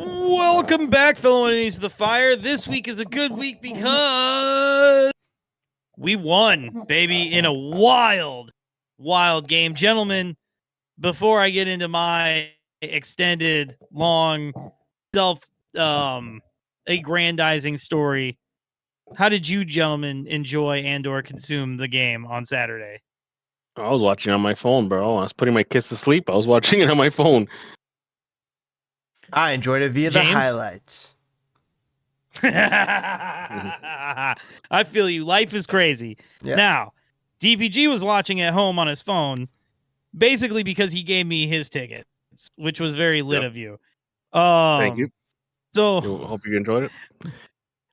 Welcome back, fellow enemies of the fire. This week is a good week because we won, baby, in a wild game. Gentlemen, before I get into my extended, long, aggrandizing story, how did you gentlemen enjoy and/or consume the game on Saturday? I was watching on my phone, bro. I was putting my kids to sleep. I was watching it on my phone. I enjoyed it via the James? highlights. I feel you. Life is crazy. Yeah. Now, DPG was watching at home on his phone, basically because he gave me his tickets, which was very lit of you. Thank you. So Hope you enjoyed it.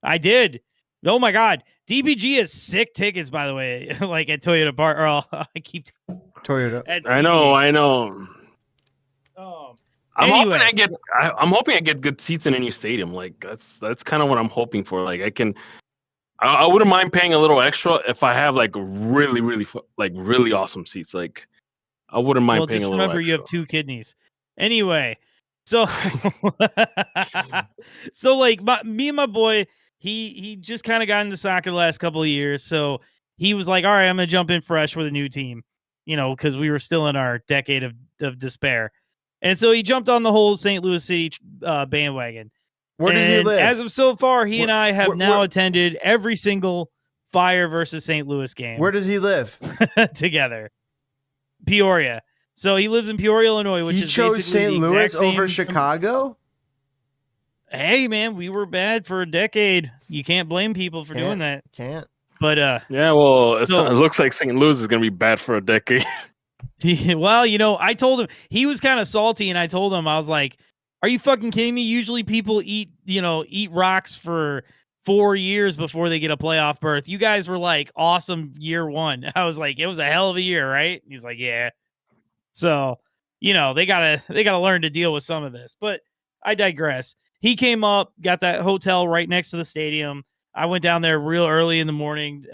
I did. Oh my God, DPG has sick tickets, by the way. Like at Toyota Park. Or I keep Toyota. I know. I'm Anyway. hoping I get good seats in a new stadium. Like that's kind of what I'm hoping for. Like I wouldn't mind paying a little extra if I have like really awesome seats. Like I wouldn't mind paying a little extra. Well, just remember you have 2 kidneys. Anyway, so so like me and my boy, he just kind of got into soccer the last couple of years. So he was like, all right, I'm going to jump in fresh with a new team, because we were still in our decade of despair. And so he jumped on the whole St. Louis City bandwagon. Where does he live? As of so far, he and I have now attended every single Fire versus St. Louis game. Where does he live? Together. Peoria. So he lives in Peoria, Illinois, which is chose basically St. the Louis exact same over Chicago? Hey, man, we were bad for a decade. You can't blame people for doing that. Can't. But yeah, well, it looks like St. Louis is going to be bad for a decade. Well, I told him he was kind of salty, and I told him, I was like, "Are you fucking kidding me? Usually people eat rocks for 4 years before they get a playoff berth. You guys were like awesome year one." I was like, "It was a hell of a year, right?" He's like, "Yeah." So, they gotta learn to deal with some of this. But I digress. He came up, got that hotel right next to the stadium. I went down there real early in the morning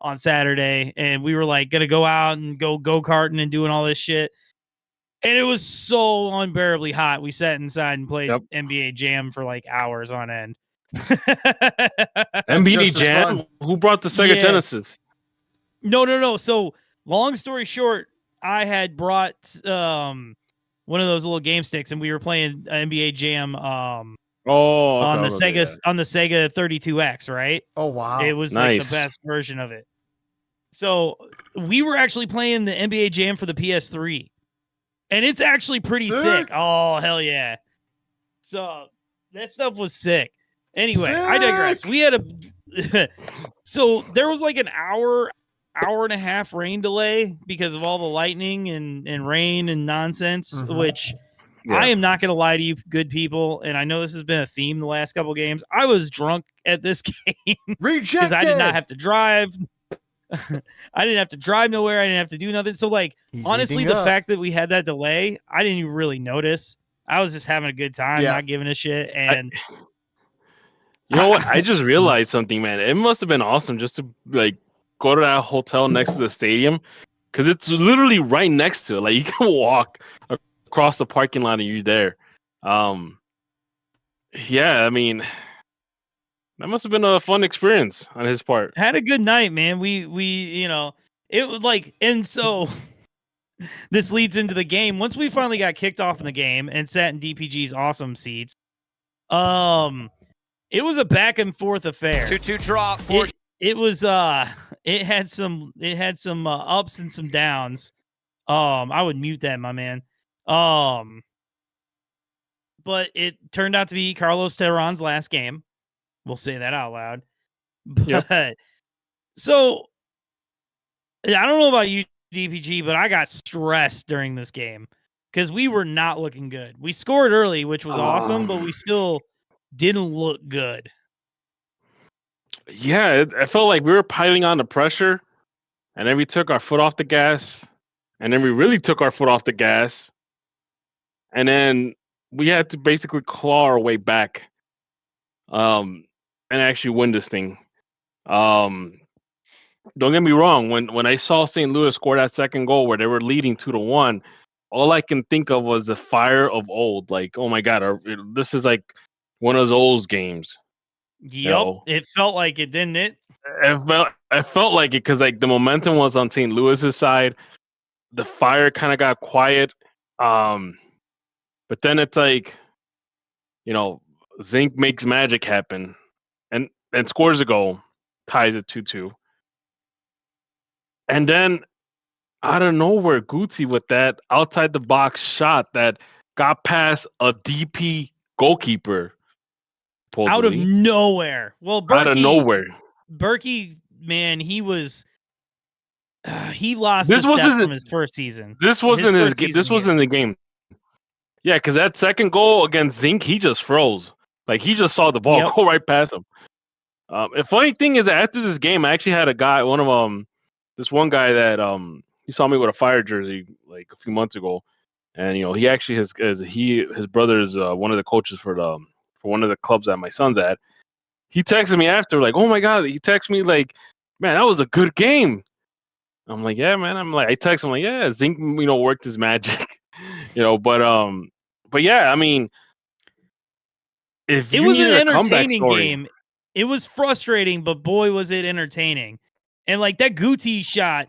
on Saturday, and we were like gonna go out and go karting and doing all this shit. And it was so unbearably hot. We sat inside and played NBA Jam for like hours on end. NBA Jam? Who brought the Sega Genesis? No. So long story short, I had brought one of those little game sticks, and we were playing NBA Jam on the Sega 32X, right? Oh wow. It was like the best version of it. So we were actually playing the NBA Jam for the PS3. And it's actually pretty sick. Oh, hell yeah. So that stuff was sick. Anyway, I digress. We had so there was like an hour and a half rain delay because of all the lightning and rain and nonsense, which I am not going to lie to you, good people. And I know this has been a theme the last couple games. I was drunk at this game because I did not have to drive. I didn't have to drive nowhere. I didn't have to do nothing. So, like, honestly, the fact that we had that delay, I didn't even really notice. I was just having a good time, not giving a shit. And you know what? I just realized something, man. It must have been awesome just to like go to that hotel next to the stadium, because it's literally right next to it. Like you can walk across the parking lot and you're there. Yeah, I mean, that must have been a fun experience on his part. Had a good night, man. We it was like, and so this leads into the game. Once we finally got kicked off in the game and sat in DPG's awesome seats, it was a back and forth affair. 2-2 draw. It was it had some ups and some downs. I would mute that, my man. But it turned out to be Carlos Terran's last game. We'll say that out loud. But so I don't know about you, DPG, but I got stressed during this game because we were not looking good. We scored early, which was awesome, but we still didn't look good. Yeah, I felt like we were piling on the pressure, and then we took our foot off the gas, and then we really took our foot off the gas, and then we had to basically claw our way back. And actually win this thing. Don't get me wrong. When I saw St. Louis score that second goal where they were leading 2-1, all I can think of was the Fire of old. Like, oh my god, this is like one of those games. Yep, it felt like it, didn't it? I felt like it because like the momentum was on St. Louis's side. The fire kind of got quiet, but then it's like, Zinc makes magic happen, and scores a goal, ties it 2-2, and then out of nowhere, Guti with that outside the box shot that got past a DP goalkeeper. Out of nowhere. Well, Berkey, out of nowhere. Berkey, man, he was. He lost this from his first season. This wasn't his. This wasn't the game. Yeah, because that second goal against Zinc, he just froze. Like he just saw the ball go right past him. The funny thing is that after this game, I actually had a guy, this one guy that he saw me with a Fire jersey like a few months ago, and he actually his brother is one of the coaches for one of the clubs that my son's at. He texted me after like, oh my god, he texted me like, man, that was a good game. I'm like, yeah, man. I text him like, yeah, Zinc, worked his magic, but yeah, I mean, if it was an entertaining game, it was frustrating, but boy, was it entertaining. And like that Guti shot,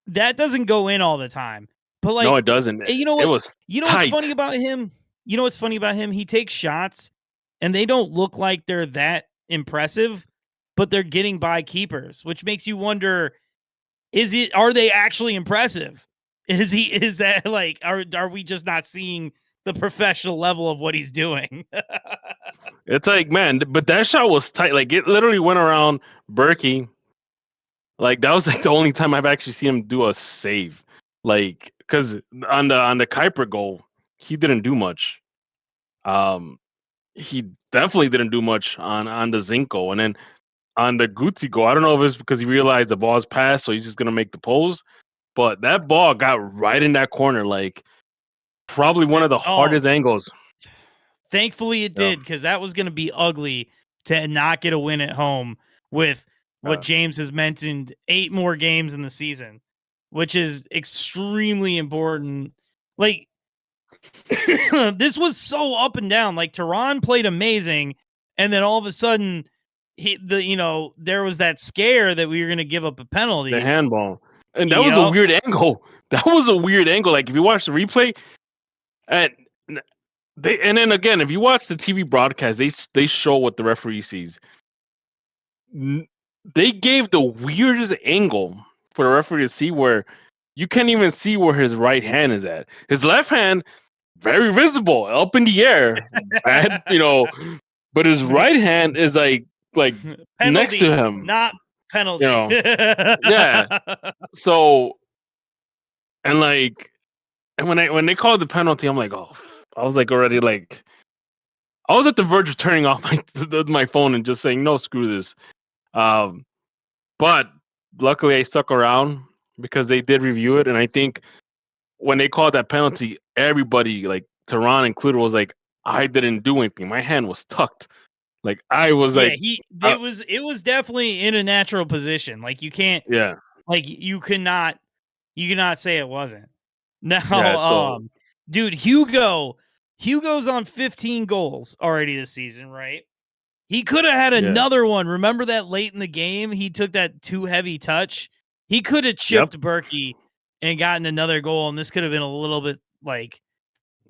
that doesn't go in all the time. But like, no, it doesn't. You know what? It was what's funny about him? You know what's funny about him? He takes shots, and they don't look like they're that impressive, but they're getting by keepers, which makes you wonder: are they actually impressive? Is that like, are we just not seeing the professional level of what he's doing? It's like, man, but that shot was tight. Like it literally went around Berkey. Like that was like the only time I've actually seen him do a save. Like, because on the Kuiper goal, he didn't do much. He definitely didn't do much on the Zinc goal, and then on the Guti goal, I don't know if it's because he realized the ball's passed, so he's just gonna make the pose. But that ball got right in that corner, like probably one of the hardest angles. Thankfully it did, because that was gonna be ugly to not get a win at home with what James has mentioned, 8 more games in the season, which is extremely important. Like this was so up and down. Like Tehran played amazing, and then all of a sudden there was that scare that we were going to give up a penalty. The handball. And that was a weird angle. That was a weird angle. Like if you watch the replay, and then again, if you watch the TV broadcast, they show what the referee sees. They gave the weirdest angle for the referee to see where you can't even see where his right hand is at. His left hand, very visible, up in the air. But his right hand is like penalty, next to him. Not penalty. Yeah. So, and when they called the penalty, I'm like, oh, I was like already like, I was at the verge of turning off my phone and just saying, no, screw this. But luckily I stuck around because they did review it, and I think when they called that penalty, everybody, like Tehran included, was like, I didn't do anything. My hand was tucked. Like I was it was definitely in a natural position. Like you can't, like you cannot say it wasn't. Now, dude, Hugo's on 15 goals already this season, right? He could have had another one. Remember that late in the game, he took that too heavy touch. He could have chipped Berkey and gotten another goal, and this could have been a little bit like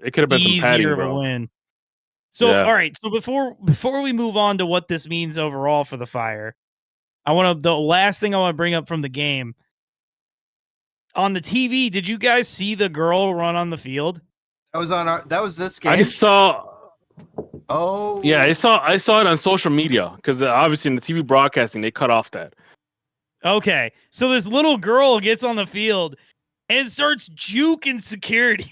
it could have been easier some padding, of a win. So, all right. So before we move on to what this means overall for the Fire, the last thing I want to bring up from the game on the TV. Did you guys see the girl run on the field? That was this game. I saw. Oh. Yeah, I saw it on social media because obviously in the TV broadcasting they cut off that. Okay, so this little girl gets on the field and starts juking security.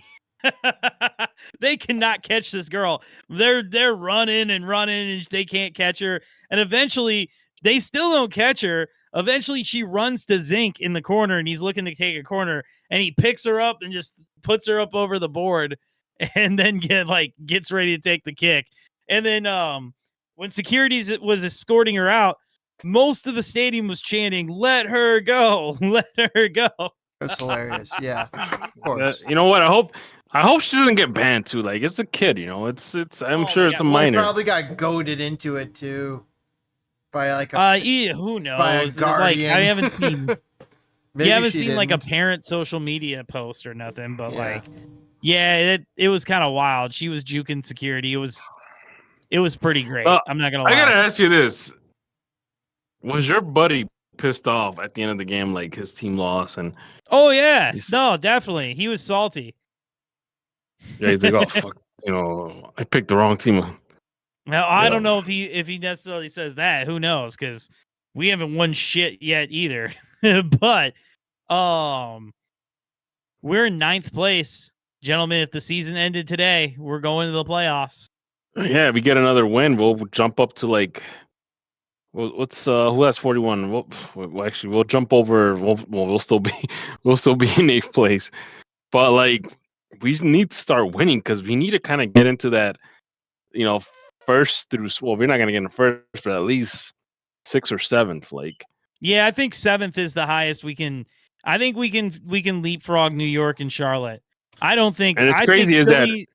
They cannot catch this girl. They're running and they can't catch her. And eventually they still don't catch her. Eventually she runs to Zinc in the corner, and he's looking to take a corner, and he picks her up and just puts her up over the board, and then gets ready to take the kick. And then when security was escorting her out, most of the stadium was chanting, "Let her go, let her go." That's hilarious. Yeah, of course. You know what? I hope she doesn't get banned too. Like it's a kid, you know. It's I'm Oh, sure yeah, it's a well, She minor. probably got goaded into it too by like a Who by a knows? guardian. Like, I haven't seen. Maybe you haven't she seen like a didn't. parent social media post or nothing, but Yeah. like, yeah, it was kind of wild. She was juking security. It was pretty great. I'm not gonna lie. I gotta ask you this: was your buddy pissed off at the end of the game, like his team lost, and Oh yeah, You s- no, definitely. He was salty. yeah, he's like, oh fuck, you know, I picked the wrong team. Now I Yeah. don't know if he necessarily says that. Who knows? Because we haven't won shit yet either. But we're in 9th place, gentlemen. If the season ended today, we're going to the playoffs. Yeah, we get another win, we'll jump up to like, what's who has 41? Well, actually, we'll jump over. We'll still be we'll still be in 8th place, but like we need to start winning because we need to kind of get into that, you know, first through. Well, we're not gonna get in first, but at least 6th or 7th. Like, Yeah, I think 7th is the highest we can. I think we can leapfrog New York and Charlotte. I don't think. and it's I crazy think is that Philly,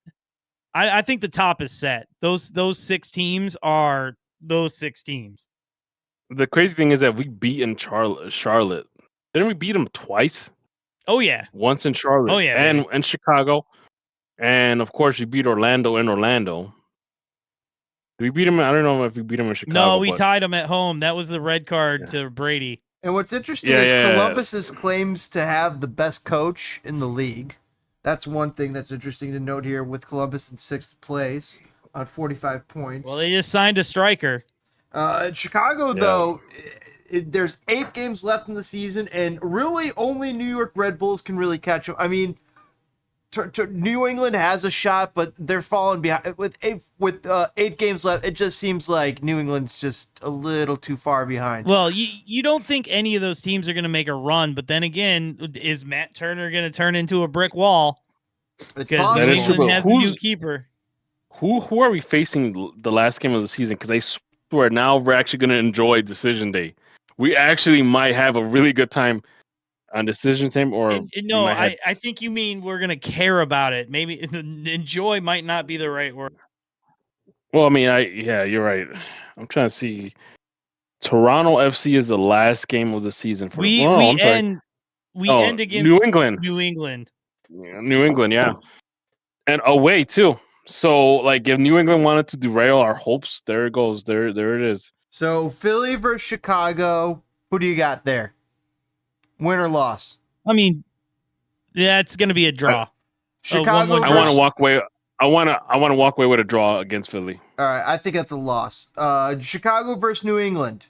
I think the top is set. Those 6 teams are those 6 teams. the crazy thing is that we beat in Charlotte. Didn't we beat them twice? Oh yeah. Once in Charlotte, Oh, yeah, and baby. in Chicago, and of course we beat Orlando in Orlando. Did we beat him? I don't know if we beat him in Chicago. No, we but tied them at home. That was the red card Yeah. to Brady. And what's interesting Yeah, is yeah, yeah. Columbus's claims to have the best coach in the league. That's one thing that's interesting to note here with Columbus in 6th place on 45 points. Well, they just signed a striker. Chicago, Yeah. though, there's 8 games left in the season, and really only New York Red Bulls can really catch them. I mean, New England has a shot, but they're falling behind with 8 games left. It just seems like New England's just a little too far behind. Well, you don't think any of those teams are going to make a run, but then again, is Matt Turner going to turn into a brick wall? It's Because That New is true, England but has a new who's- keeper. Who are we facing the last game of the season? Because I swear now we're actually going to enjoy decision day. We actually might have a really good time on decision time, or And we no, might have- I think you mean we're going to care about it. Maybe enjoy might not be the right word. Well, I mean, yeah, you're right. I'm trying to see. Toronto FC is the last game of the season for We I'm sorry. end Oh, against New England. New England. New England, yeah, and away too. So, like, if New England wanted to derail our hopes, there it goes. There it is. So Philly versus Chicago. Who do you got there? Win or loss? I mean, yeah, it's going to be a draw. Chicago. 1-1 I want to versus- walk away. I want to walk away with a draw against Philly. All right, I think that's a loss. Chicago versus New England.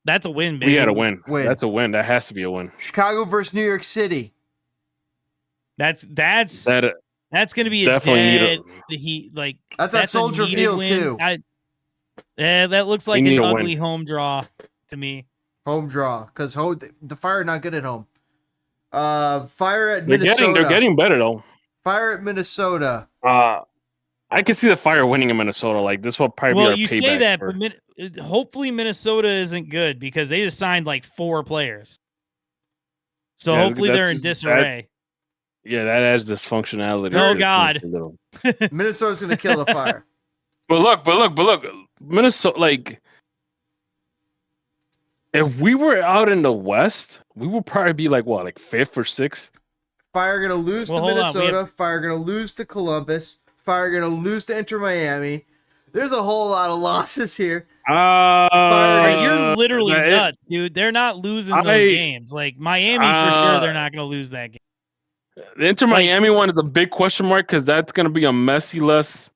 That's a win, baby. We got to win. Win. That's a win. That has to be a win. Chicago versus New York City. That's That going to be a definitely need dead. a- Like That's at a Soldier needed Field win. too. Yeah, that looks like need an a win. ugly home draw to me. Home draw because the Fire are not good at home. Fire at they're Minnesota. they're getting better though. Fire at Minnesota. I can see the Fire winning in Minnesota. Like this will probably be Well, our you payback. say that, for- but hopefully Minnesota isn't good because they just signed like 4 players. So Yeah, hopefully they're in that's- disarray. yeah, that adds dysfunctionality. Oh, to the team God. a little. Minnesota's gonna kill the Fire. But look, Minnesota. Like, if we were out in the West, we would probably be like what, like 5th or 6th. Fire gonna lose Well, to hold on, we Minnesota. Fire gonna lose to Columbus. Fire gonna lose to Inter Miami. There's a whole lot of losses here. You're literally that- nuts, dude. They're not losing those I- games. Like Miami, for sure, they're Uh, not going to lose that game. The Inter Like- Miami one is a big question mark because that's gonna be a messy less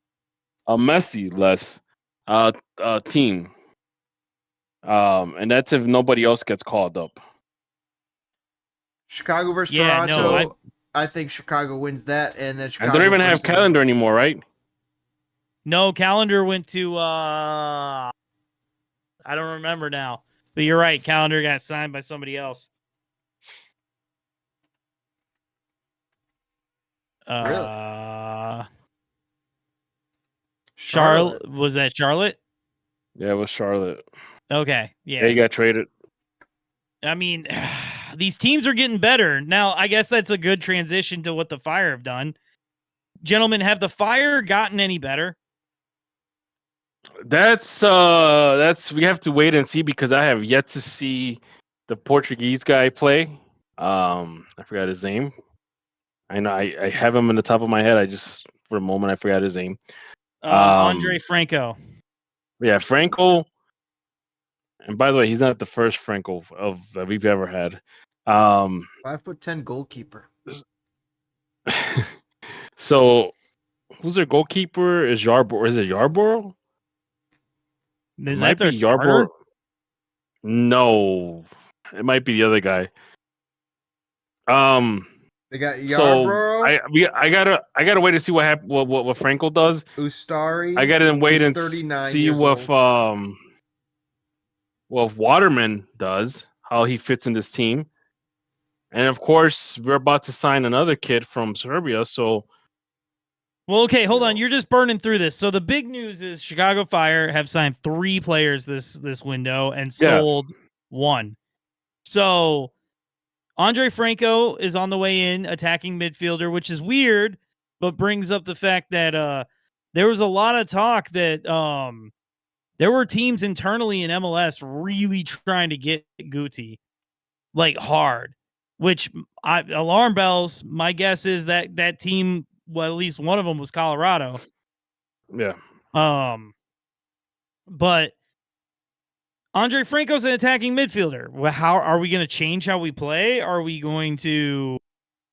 team. And that's if nobody else gets called up. Chicago versus Yeah, no, Toronto. I think Chicago wins that, and then Chicago. And they don't even have versus- calendar anymore, right? No, Calendar went to I don't remember now. But you're right, Calendar got signed by somebody else. Charlotte, was that Charlotte? Yeah, it was Charlotte. Okay. Yeah, Yeah. he got traded. I mean, these teams are getting better. Now, I guess that's a good transition to what the Fire have done. Gentlemen, have the Fire gotten any better? That's we have to wait and see because I have yet to see the Portuguese guy play. I forgot his name. I know I have him in the top of my head. I just for a moment I forgot his name. Andre Franco. Yeah, Franco. And by the way, he's not the first Franco that we've ever had. 5'10" goalkeeper. So, who's their goalkeeper? Is Yarborough? Is it Yarborough? Is that their starter? No, it might be the other guy. They got Yarborough. So I gotta wait to see what what Franco does. Ustari. I gotta wait and see what Waterman does, how he fits in this team, and of course we're about to sign another kid from Serbia. So, well, okay, hold on. You're just burning through this. So the big news is Chicago Fire have signed 3 players this window and sold 1. So Andre Franco is on the way in, attacking midfielder, which is weird, but brings up the fact that there was a lot of talk that there were teams internally in MLS really trying to get Guti, like hard, which alarm bells. My guess is that team, well, at least one of them was Colorado. Yeah. But Andre Franco's an attacking midfielder. Well, how are we going to change how we play? Are we going to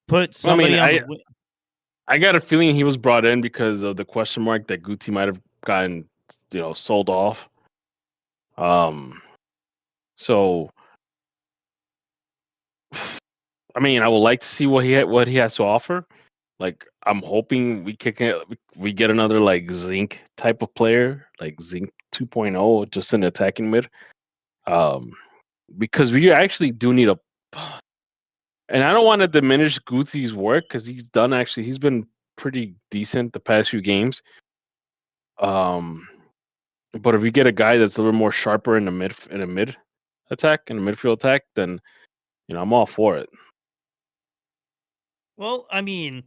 put somebody I got a feeling he was brought in because of the question mark that Guti might have gotten, sold off. So I mean, I would like to see what he has to offer. Like, I'm hoping we get another like Zinc type of player, like Zinc 2.0, just an attacking mid. Because we actually do need and I don't want to diminish Guti's work because he's been pretty decent the past few games. But if we get a guy that's a little more sharper in the mid attack, in the midfield attack, then I'm all for it. Well, I mean,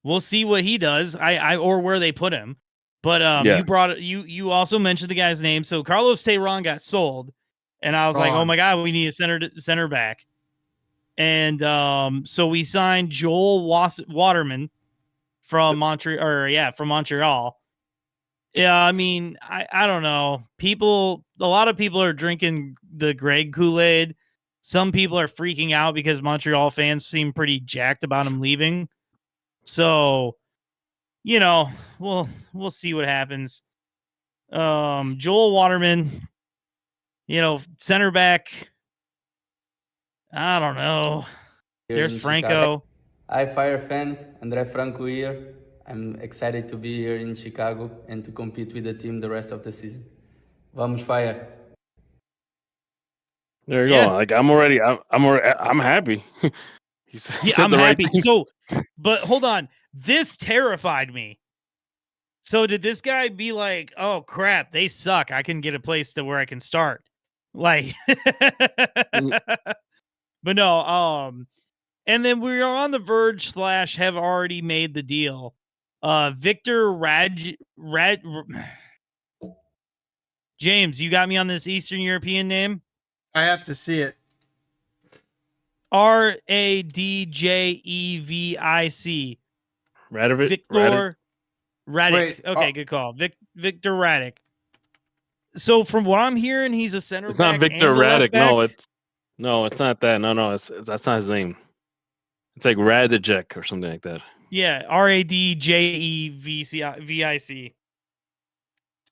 we'll see what he does. Or where they put him. But you also mentioned the guy's name. So Carlos Teyron got sold, and I was like, oh my god, we need a center back. And so we signed Joel Waterman from Montreal. Yeah, I mean, I don't know. A lot of people are drinking the Greg Kool-Aid. Some people are freaking out because Montreal fans seem pretty jacked about him leaving. So, we'll see what happens. Joel Waterman, center back. I don't know. There's Franco. Chicago. Hi, Fire fans. Andre Franco here. I'm excited to be here in Chicago and to compete with the team the rest of the season. Vamos Fire! There you go. Like I'm happy. I'm happy. So, but hold on. This terrified me. So did this guy be like, "Oh crap, they suck. I can get a place to where I can start." Like, but no. And then we are on the verge / have already made the deal. Victor James, you got me on this Eastern European name? I have to see it. Radjevic. Radovic. Victor Radic. Wait, okay, good call. Victor Radic. So from what I'm hearing, he's a center back. It's not Victor Radic. No, it's not that. No, that's not his name. It's like Radijek or something like that. Yeah, Radjevic.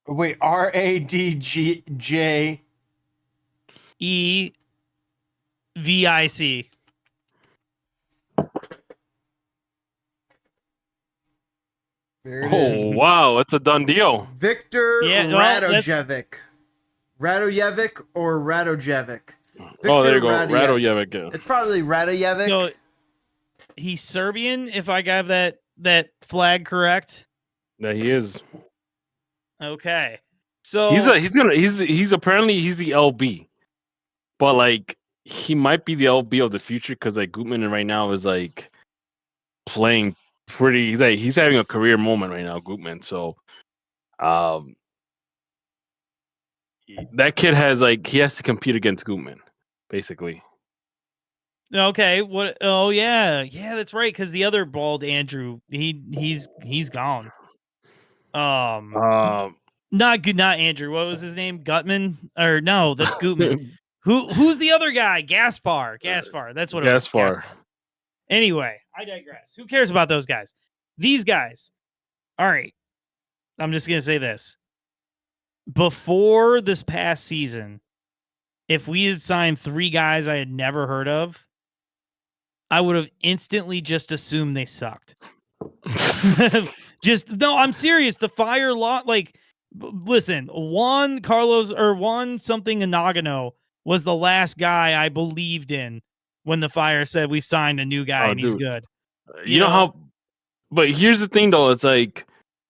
Wait, Radgj EVIC. There it is. Oh wow, it's a done deal. Victor Radojevic. Radojevic or Radojevic? Oh, there you go. Radojevic. Yeah. It's probably Radojevic. So he's Serbian, if I got that flag correct. Yeah, he is. Okay. So he's apparently the LB. But like he might be the LB of the future because like Gutman right now is like playing pretty. He's having a career moment right now, Gutman. So, um, that kid has like he has to compete against Gutman, basically. Okay. What? Oh yeah, yeah, that's right. Because the other bald Andrew, he's gone. Um, Not good. Not Andrew. What was his name? Gutman? Or no, that's Gutman. Who's the other guy? Gaspar. Gaspar. That's what it was. Gaspar. Anyway, I digress. Who cares about those guys? These guys. All right. I'm just gonna say this. Before this past season, if we had signed 3 guys I had never heard of, I would have instantly just assumed they sucked. Just no, I'm serious. The Fire lot, like, listen, Juan Carlos or Juan something Nagano was the last guy I believed in when the Fire said we've signed a new guy and he's good. You know how? But here's the thing, though. It's like,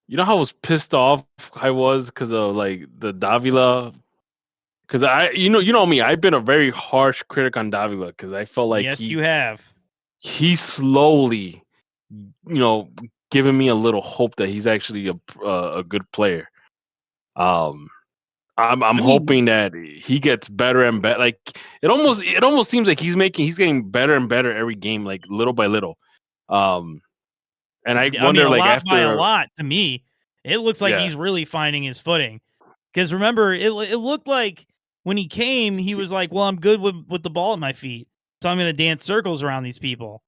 you know how I was pissed off I was because of like the Davila. Because you know me, I've been a very harsh critic on Davila because I felt like yes, you have. He slowly, giving me a little hope that he's actually a good player. I'm hoping that he gets better and better. Like it almost seems like he's getting better and better every game, like little by little. And I wonder, like after by a lot to me, it looks like he's really finding his footing. Because remember, it looked like when he came, he was like, "Well, I'm good with the ball at my feet, so I'm going to dance circles around these people,"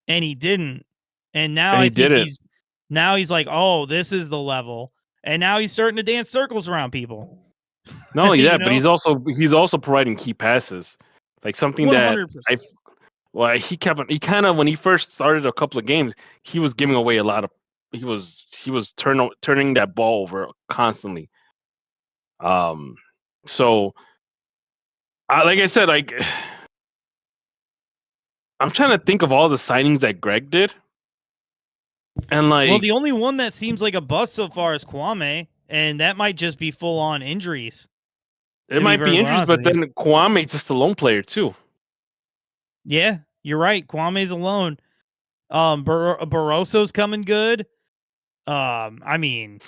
and he didn't. And now I think he's like, "Oh, this is the level," and now he's starting to dance circles around people. No, yeah, but he's also providing key passes, like something 100%. That he kind of when he first started a couple of games, he was giving away a lot of. He was turning that ball over constantly. So, like I said, like I'm trying to think of all the signings that Greg did, and like, well, the only one that seems like a bust so far is Kwame, and that might just be full on injuries. It might be injuries, but then Kwame's just a lone player too. Yeah, you're right. Kwame's alone. Barroso's coming good. I mean,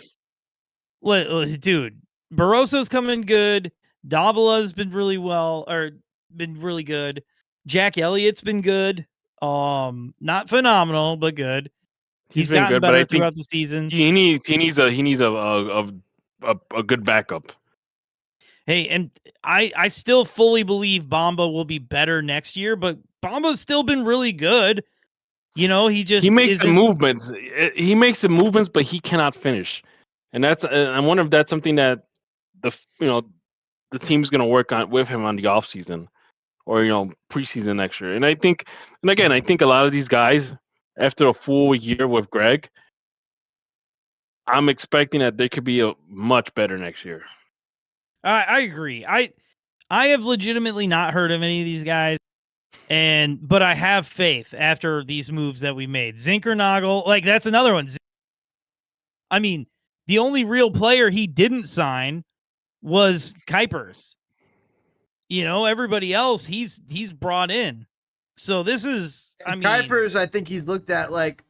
dude, Barroso's coming good. Davila's been really good. Jack Elliott's been good. Not phenomenal, but good. He's gotten good, better throughout the season. He needs a good backup. Hey, and I still fully believe Bamba will be better next year, but Bamba's still been really good. He makes the movements. He makes the movements, but he cannot finish. And I wonder if that's something that the team's going to work on with him on the off season or preseason next year. And I think a lot of these guys, after a full year with Greg, I'm expecting that they could be a much better next year. I agree. I have legitimately not heard of any of these guys, but I have faith after these moves that we made. Zinkernagel, like that's another one. I mean, the only real player he didn't sign was Kuipers. Everybody else he's brought in. So this is, Kuipers, I think he's looked at like,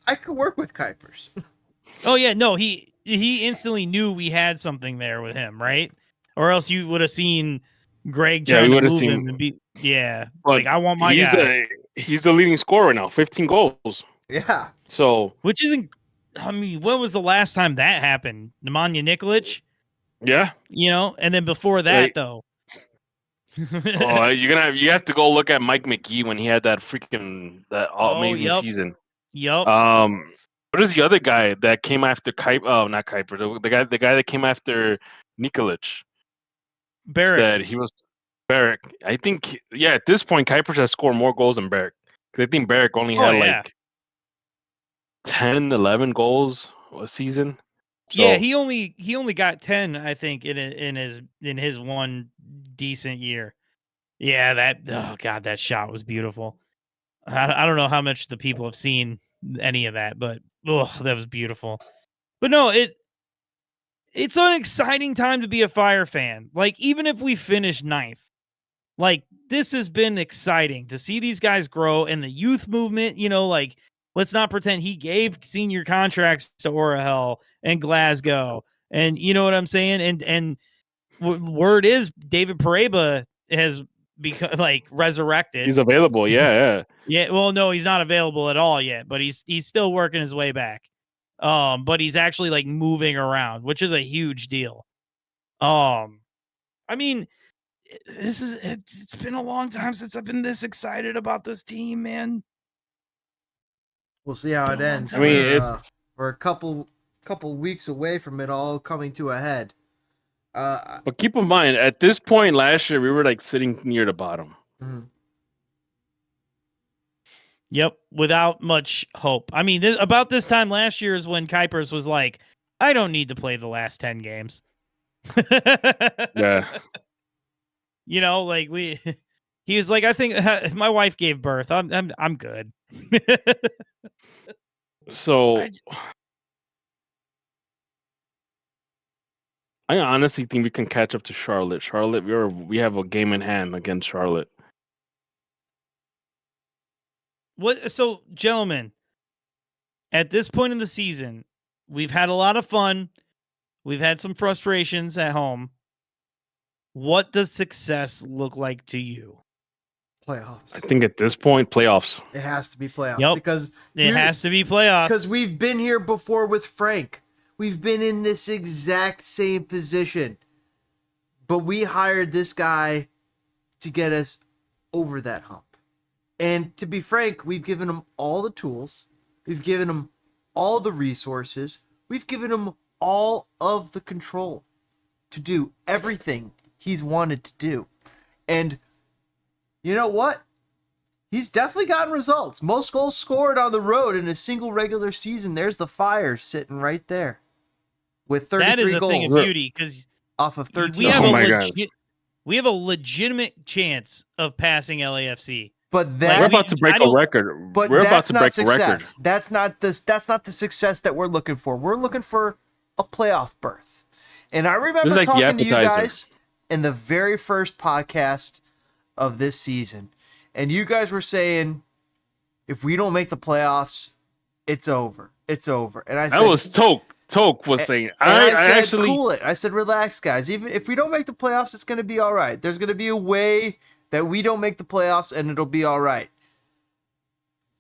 I could work with Kuipers. Oh yeah, no, he instantly knew we had something there with him, right? Or else you would have seen Greg trying to move him and be, like I want my guy. He's the leading scorer now, 15 goals. Yeah. So, which isn't. When was the last time that happened? Nemanja Nikolic. Yeah. And then before that though. You have to go look at Mike McGee when he had that amazing season. Yep. What is the other guy that came after Kuiper? Oh, not Kuiper. The guy that came after Nikolic. Barrick. That he was Barrick. I think at this point Kuiper has scored more goals than Barrick. Because I think Barrick only had 10, 11 goals a season. So, yeah, he only got 10, I think, in his one decent year. Yeah, that shot was beautiful. I don't know how much the people have seen any of that, but that was beautiful. But no, it's an exciting time to be a Fire fan. Like even if we finish 9th, Like, this has been exciting to see these guys grow and the youth movement. Like, let's not pretend he gave senior contracts to Orahel and Glasgow, and you know what I'm saying. And word is David Pareba has become like resurrected. He's available. Yeah. Yeah. Well, no, he's not available at all yet, but he's still working his way back. But he's actually like moving around, which is a huge deal. I mean, it's been a long time since I've been this excited about this team, man. We'll see how it ends. I mean, we're a couple weeks away from it all coming to a head. But keep in mind, at this point last year, we were like sitting near the bottom. Mhm. Yep, without much hope. I mean, about this time last year is when Kuipers was like, I don't need to play the last 10 games. Yeah. Like he was like, I think my wife gave birth. I'm good. So I honestly think we can catch up to Charlotte. We have a game in hand against Charlotte. So, gentlemen, at this point in the season, we've had a lot of fun. We've had some frustrations at home. What does success look like to you? Playoffs. I think at this point, playoffs. It has to be playoffs. Yep. Because It has to be playoffs. Because we've been here before with Frank. We've been in this exact same position. But we hired this guy to get us over that hump. And to be frank, we've given him all the tools. We've given him all the resources. We've given him all of the control to do everything he's wanted to do. And you know what? He's definitely gotten results. Most goals scored on the road in a single regular season. There's the Fire sitting right there with 33 that is a goals thing of beauty because off of 13. we have a legitimate chance of passing LAFC. But We're that about to break a record. But We're about that's to not break a record. success. That's not the success that we're looking for. We're looking for a playoff berth. And I remember This is like the talking to you appetizer. guys in the very first podcast of this season. And you guys were saying, if we don't make the playoffs, it's over. It's over. And I said, That was Toke. Toke was saying, I said, actually cool it. I said, relax, guys. Even if we don't make the playoffs, it's going to be all right. There's going to be a way that we don't make the playoffs, and it'll be all right.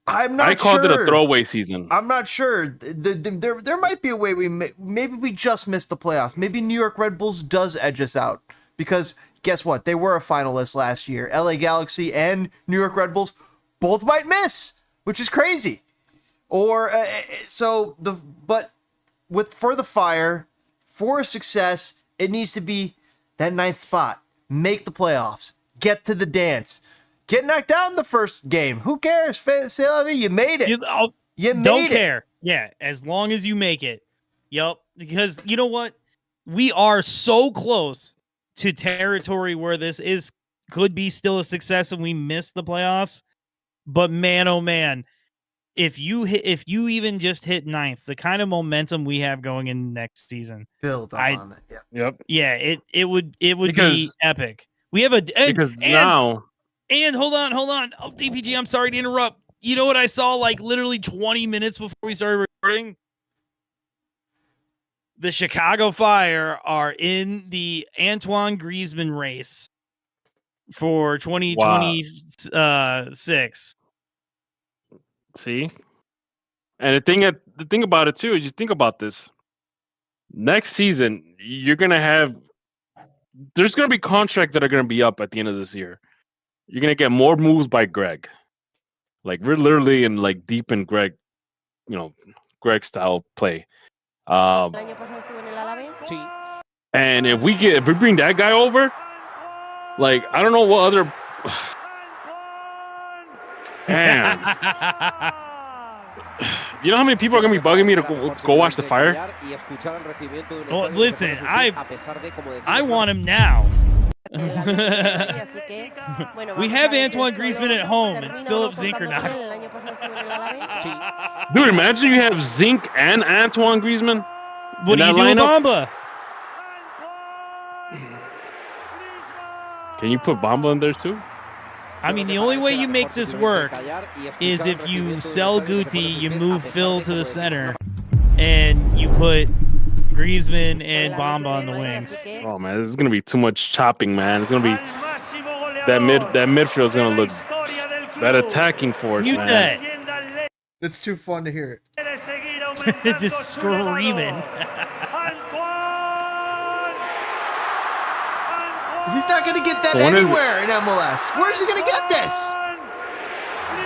I'm not sure. I called it a throwaway season. I'm not sure. There might be a way maybe we just missed the playoffs. Maybe New York Red Bulls does edge us out because guess what? They were a finalist last year. LA Galaxy and New York Red Bulls both might miss, which is crazy. Or but for the Fire, for success, it needs to be that 9th spot. Make the playoffs. Get to the dance. Get knocked out in the first game. Who cares? You made it. You made Don't it. care. Yeah, as long as you make it. Yep. Because you know what? We are so close to territory where this could be still a success and we miss the playoffs. But man, oh man, if you even just hit 9th, the kind of momentum we have going in next season, Build on it. Yeah. Yep. Yeah, it would be Because- epic. We have Now and hold on. Oh, DPG, I'm sorry to interrupt. You know what I saw like literally 20 minutes before we started recording? The Chicago Fire are in the Antoine Griezmann race for 2026. see, and the thing about it too is, you think about this. Next season, there's gonna be contracts that are gonna be up at the end of this year. You're gonna get more moves by Greg. Like we're literally in like deep in Greg style play. And if we bring that guy over, like I don't know what other. Damn. You know how many people are gonna be bugging me to go watch the Fire? Well, listen, I want him now. We have Antoine Griezmann at home. It's Philip Zinkernack. Dude, imagine you have Zink and Antoine Griezmann. What do you do with lineup? Bamba? Can you put Bamba in there too? I mean, the only way you make this work is if you sell Guti, you move Phil to the center, and you put Griezmann and Bamba on the wings. Oh man, this is gonna be too much chopping, man. It's gonna be that midfield's gonna look that attacking force, Mute man. that. It's too fun to hear it. Just screaming. He's not going to get that I wonder if- anywhere in MLS. Where's he going to get this?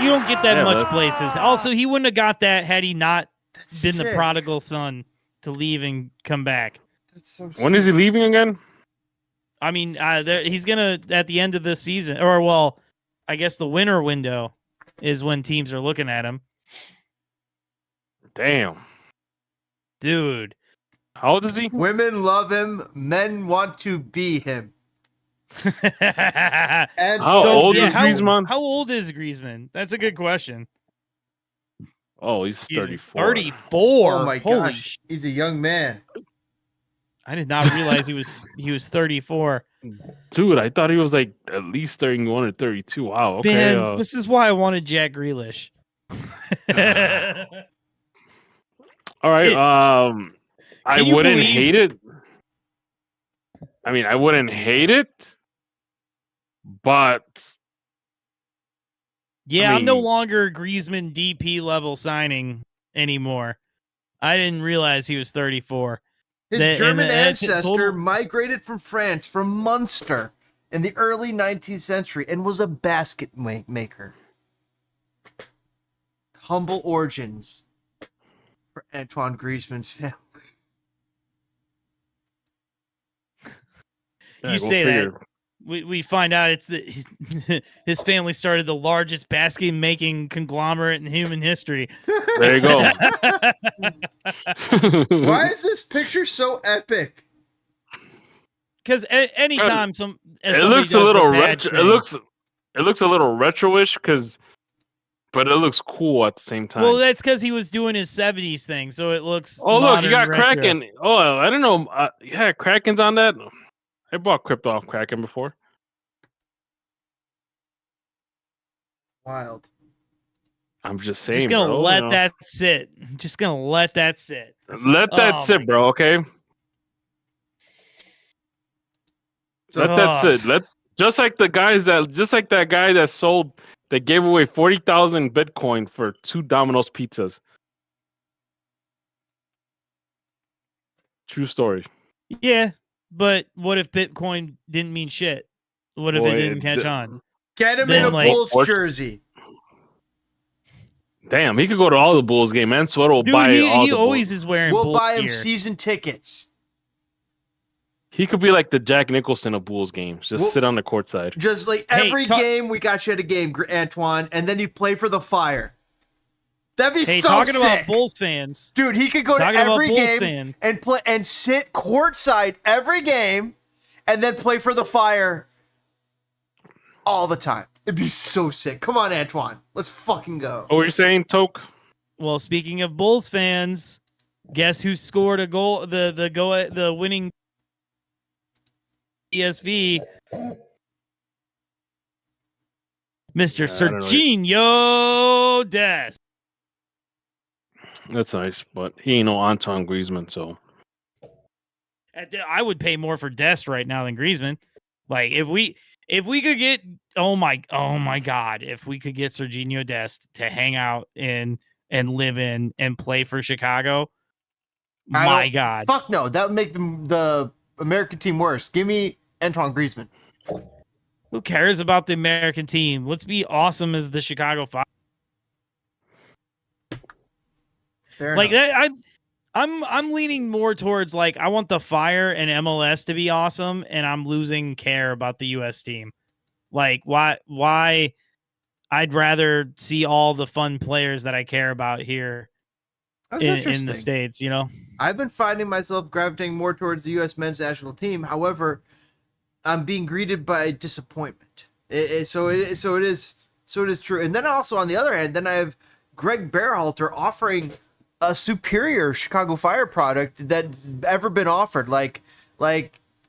You don't get that Yeah, much that's- places. Also, he wouldn't have got that had he not That's been the sick. prodigal son to leave and come back. That's so When is he leaving again? I mean, he's gonna at the end of the season, or well, I guess the winter window is when teams are looking at him. Damn. Dude, How old is he? Women love him. Men want to be him. And How so- old is how, Griezmann? How old is Griezmann? That's a good question. Oh, he's Excuse me. 34. 34. Oh my Holy gosh, he's a young man. I did not realize he was 34. Dude, I thought he was like at least 31 or 32. Wow. Okay. Man, this is why I wanted Jack Grealish. All right. It- I Can you wouldn't believe- hate it. I mean, I wouldn't hate it, but Yeah, I I'm no mean- longer Griezmann DP level signing anymore. I didn't realize he was 34. His That- and German that's ancestor total- migrated from France, from Munster, in the early 19th century and was a basket maker. Humble origins for Antoine Griezmann's family. yeah, You go say figure. that. We find out it's the his family started the largest basket making conglomerate in human history. There you go. Why is this picture so epic? Because anytime some It looks a little retro. It looks a little retro-ish but it looks cool at the same time. well, that's because he was doing his 70s thing, so it looks. Oh look, you modern got retro. Kraken. Oh, I don't know. Yeah, Kraken's on that. I bought crypto off Kraken before. Wild. I'm just saying. Just gonna bro, let you know. that sit. Just gonna let that sit. Let that Oh sit, my bro. Okay. So, Let that sit. Just like that guy that gave away 40,000 Bitcoin for 2 Domino's pizzas. True story. Yeah, but what if Bitcoin didn't mean shit? What if Boy, it didn't catch on? get him Then, in a like- Bulls jersey. Damn, he could go to all the Bulls game, man. Sweater will Dude, buy all he the always Bulls. is wearing We'll Bulls buy him gear. season tickets. He could be like the Jack Nicholson of Bulls games. Just Well- sit on the court side. Just like Hey, every talk- game, we got you at a game, Antoine, and then you play for the Fire. That'd be Hey, so talking sick. about Bulls fans. Dude, he could go to Talking about every Bulls game fans. and play and sit courtside every game, and then play for the Fire all the time. It'd be so sick. Come on, Antoine, let's fucking go. What were you saying, Toke? Well, speaking of Bulls fans, guess who scored a goal? The winning ESV. Mr. I don't know. Serginho Dest. That's nice, but he ain't no Antoine Griezmann, so I would pay more for Dest right now than Griezmann. Like if we could get oh my god, if we could get Serginho Dest to hang out in and live in and play for Chicago, I my don't- god. Fuck no, that would make the American team worse. Give me Antoine Griezmann. Who cares about the American team? Let's be awesome as the Chicago Fire. Fair Like enough. that, I'm leaning more towards like I want the Fire and MLS to be awesome, and I'm losing care about the US team. Like why I'd rather see all the fun players that I care about here That's in interesting. the States, you know? I've been finding myself gravitating more towards the U.S. men's national team. However, I'm being greeted by disappointment. So it is true. And then also on the other hand, then I have Greg Berhalter offering a superior Chicago Fire product that's ever been offered. Like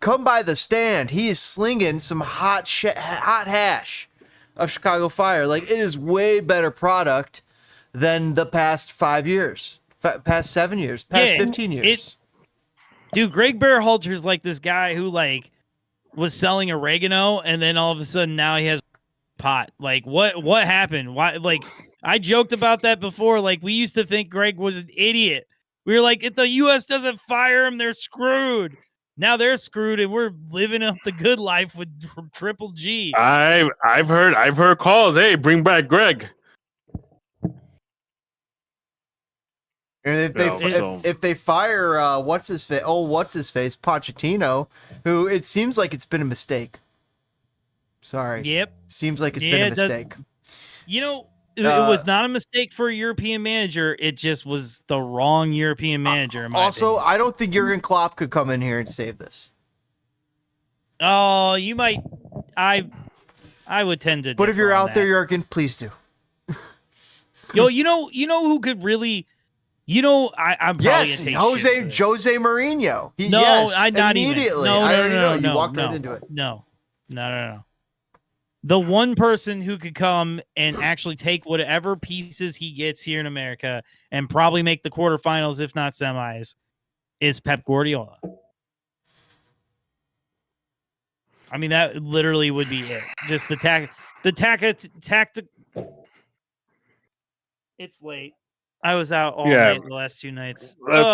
come by the stand. He is slinging some hot hash of Chicago Fire. Like, it is way better product than the past 5 years, past 7 years, past 15 years. Dude, Greg Berhalter's like this guy who like was selling oregano, and then all of a sudden now he has pot. Like, what happened? Why? Like, I joked about that before. Like, we used to think Greg was an idiot. We were like, if the U.S. doesn't fire him, they're screwed. Now they're screwed, and we're living up the good life from Triple G. I've heard calls. Hey, bring back Greg. And if they fire what's his face, Pochettino, who it seems like it's been a mistake. Sorry. Yep. Seems like it's been a mistake. It was not a mistake for a European manager. It just was the wrong European manager. In my opinion. I don't think Jurgen Klopp could come in here and save this. Oh, you might. I would tend to. But if you're out there, Jurgen, please do. you know who could really. I'm probably gonna take Jose Mourinho. Not immediately. Even. You walked right into it. No. The one person who could come and actually take whatever pieces he gets here in America and probably make the quarterfinals, if not semis, is Pep Guardiola. I mean, that literally would be it. Just the tactic. It's late. I was out all night the last 2 nights.